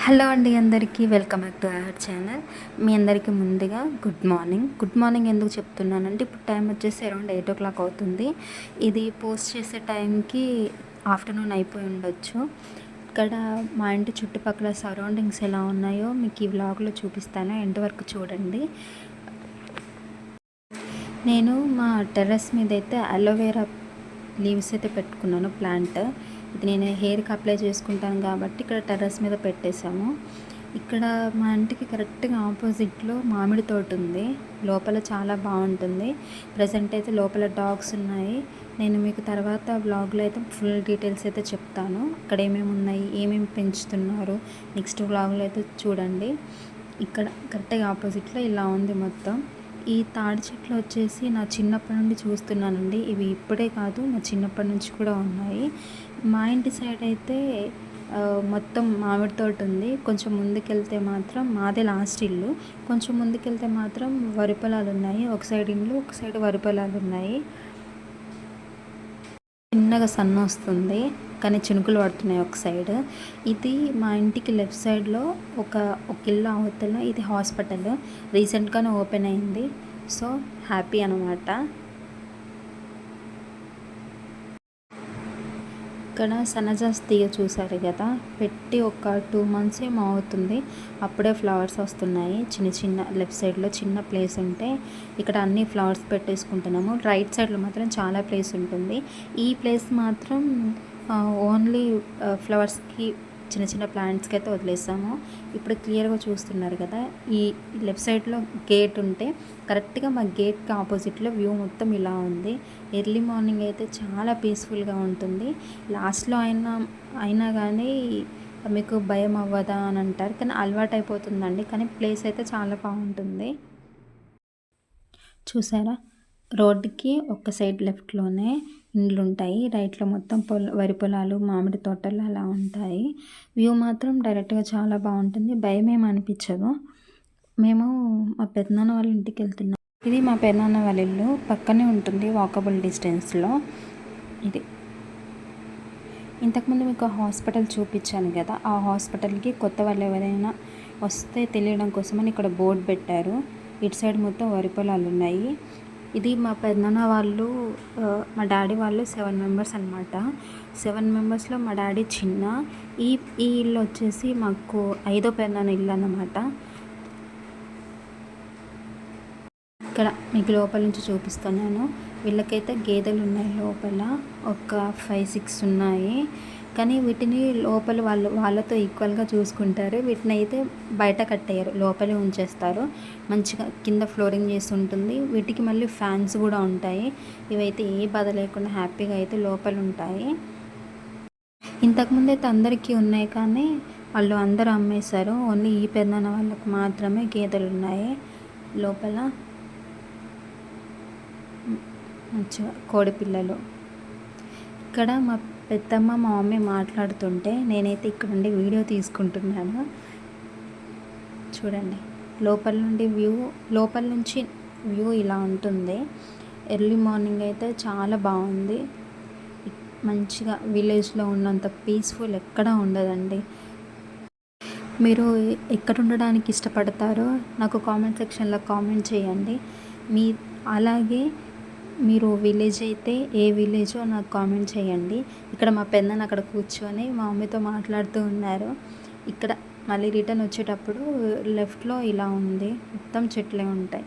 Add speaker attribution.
Speaker 1: Hello అండి, అందరికీ welcome back to our channel. మీ అందరికీ ముందుగా గుడ్ మార్నింగ్ ఎందుకు చెప్తున్నానంటే ఇప్పుడు టైం వచ్చేసి అరౌండ్ 8 o'clock అవుతుంది. ఇది పోస్ట్ చేసే టైంకి ఆఫ్టర్నూన్ అయిపోయి ఉండొచ్చు. ఇక్కడ మా ఇంటి చుట్టుపక్కల సరౌండింగ్స్ ఎలా ఉన్నాయో మీకు ఈ వ్లాగ్లో చూపిస్తాను, ఎండ్ వరకు చూడండి. నేను మా టెర్రస్ మీద అయితే అలోవెరా లీవ్స్ అయితే పెట్టుకున్నాను, ప్లాంట్. ఇది నేను హెయిర్కి అప్లై చేసుకుంటాను కాబట్టి ఇక్కడ టెర్రస్ మీద పెట్టేశాము. ఇక్కడ మా ఇంటికి కరెక్ట్గా ఆపోజిట్లో మామిడి తోట ఉంది. లోపల చాలా బాగుంటుంది. ప్రజెంట్ అయితే లోపల డాగ్స్ ఉన్నాయి. నేను మీకు తర్వాత బ్లాగ్లో అయితే ఫుల్ డీటెయిల్స్ అయితే చెప్తాను, అక్కడ ఏమేమి ఉన్నాయి, ఏమేమి పెంచుతున్నారు నెక్స్ట్ బ్లాగ్లో అయితే చూడండి. ఇక్కడ కరెక్ట్గా ఆపోజిట్లో ఇలా ఉంది మొత్తం. ఈ తాడి చెట్లు వచ్చేసి నా చిన్నప్పటి నుండి చూస్తున్నానండి. ఇవి ఇప్పుడే కాదు, నా చిన్నప్పటి నుంచి కూడా ఉన్నాయి. మా ఇంటి సైడ్ అయితే మొత్తం మామిడి తోట ఉంది. కొంచెం ముందుకెళ్తే మాత్రం మాదే లాస్ట్ ఇల్లు. కొంచెం ముందుకెళ్తే మాత్రం వరి పొలాలు ఉన్నాయి. ఒక సైడ్ ఇల్లు, ఒక సైడ్ వరి పొలాలు ఉన్నాయి. చిన్నగా సన్న వస్తుంది కానీ చినుకులు పడుతున్నాయి ఒక సైడ్. ఇది మా ఇంటికి లెఫ్ట్ సైడ్లో ఒక ఇల్లు అవతల ఇది హాస్పిటల్, రీసెంట్గానే ఓపెన్ అయింది. సో హ్యాపీ అనమాట. ఇక్కడ సన్నజాస్ తీగ చూసారు కదా, పెట్టి ఒక 2 months ఏమో అవుతుంది. అప్పుడే ఫ్లవర్స్ వస్తున్నాయి చిన్న చిన్న. లెఫ్ట్ సైడ్లో చిన్న ప్లేస్ ఉంటే ఇక్కడ అన్ని ఫ్లవర్స్ పెట్టేసుకుంటున్నాము. రైట్ సైడ్లో మాత్రం చాలా ప్లేస్ ఉంటుంది. ఈ ప్లేస్ మాత్రం ఓన్లీ ఫ్లవర్స్కి, చిన్న చిన్న ప్లాంట్స్కి అయితే వదిలేసాము. ఇప్పుడు క్లియర్గా చూస్తున్నారు కదా, ఈ లెఫ్ట్ సైడ్లో గేట్ ఉంటే కరెక్ట్గా మా గేట్కి ఆపోజిట్లో వ్యూ మొత్తం ఇలా ఉంది. ఎర్లీ మార్నింగ్ అయితే చాలా పీస్ఫుల్గా ఉంటుంది. లాస్ట్లో అయినా కానీ మీకు భయం అవ్వదా అని అంటారు, కానీ అలవాటు అయిపోతుందండి. కానీ ప్లేస్ అయితే చాలా బాగుంటుంది. చూసారా, రోడ్డుకి ఒక సైడ్ లెఫ్ట్లోనే ఇండ్లు ఉంటాయి, రైట్లో మొత్తం వరి పొలాలు, మామిడి తోటలు అలా ఉంటాయి. వ్యూ మాత్రం డైరెక్ట్గా చాలా బాగుంటుంది, భయం ఏమి అనిపించదు. మేము మా పెద్దనాన్న వాళ్ళ ఇంటికి వెళ్తున్నాం. ఇది మా పెద్దనాన్న వాళ్ళ ఇల్లు, పక్కనే ఉంటుంది, వాకబుల్ డిస్టెన్స్లో. ఇది ఇంతకుముందు మీకు హాస్పిటల్ చూపించాను కదా, ఆ హాస్పిటల్కి కొత్త వాళ్ళు ఎవరైనా వస్తే తెలియడం కోసమని ఇక్కడ బోర్డు పెట్టారు. ఇటు సైడ్ మొత్తం వరి పొలాలు ఉన్నాయి. ఇది మా పెద్దనాన్న వాళ్ళు, మా డాడీ వాళ్ళు 7 members అనమాట. 7 membersలో మా డాడీ చిన్న. ఈ ఇల్లు వచ్చేసి మాకు 5వ పెద్దనాన్న ఇల్లు అన్నమాట. ఇక్కడ మీకు లోపల నుంచి చూపిస్తున్నాను. వీళ్ళకైతే గేదెలు ఉన్నాయి లోపల, ఒక 5-6 ఉన్నాయి. కానీ వీటిని లోపల వాళ్ళతో ఈక్వల్గా చూసుకుంటారు. వీటిని అయితే బయట కట్టేయరు, లోపలే ఉంచేస్తారు. మంచిగా కింద ఫ్లోరింగ్ చేసి ఉంటుంది. వీటికి మళ్ళీ ఫ్యాన్స్ కూడా ఉంటాయి. ఇవైతే ఏ బాధ లేకుండా హ్యాపీగా అయితే లోపల ఉంటాయి. ఇంతకుముందు అయితే అందరికీ ఉన్నాయి కానీ వాళ్ళు అందరూ అమ్మేశారు. ఓన్లీ ఈ పెద్దనాన్న వాళ్ళకి మాత్రమే గేదెలు ఉన్నాయి లోపల. మంచిగా కోడి పిల్లలు. ఇక్కడ మా పెద్దమ్మ, మా మమ్మీ మాట్లాడుతుంటే నేనైతే ఇక్కడ నుండి వీడియో తీసుకుంటున్నాను. చూడండి, లోపల నుంచి వ్యూ ఇలా ఉంటుంది. ఎర్లీ మార్నింగ్ అయితే చాలా బాగుంది. మంచిగా విలేజ్లో ఉన్నంత పీస్ఫుల్ ఎక్కడా ఉండదండి. మీరు ఎక్కడ ఉండడానికి ఇష్టపడతారో నాకు కామెంట్ సెక్షన్లో కామెంట్ చేయండి. అలాగే మీరు విలేజ్ అయితే ఏ విలేజో నాకు కామెంట్ చేయండి. ఇక్కడ మా పెద్దనాన్న అక్కడ కూర్చొని మా మమ్మీతో మాట్లాడుతూ ఉన్నారు. ఇక్కడ మళ్ళీ రిటర్న్ వచ్చేటప్పుడు లెఫ్ట్లో ఇలా ఉంది, మొత్తం చెట్లే ఉంటాయి.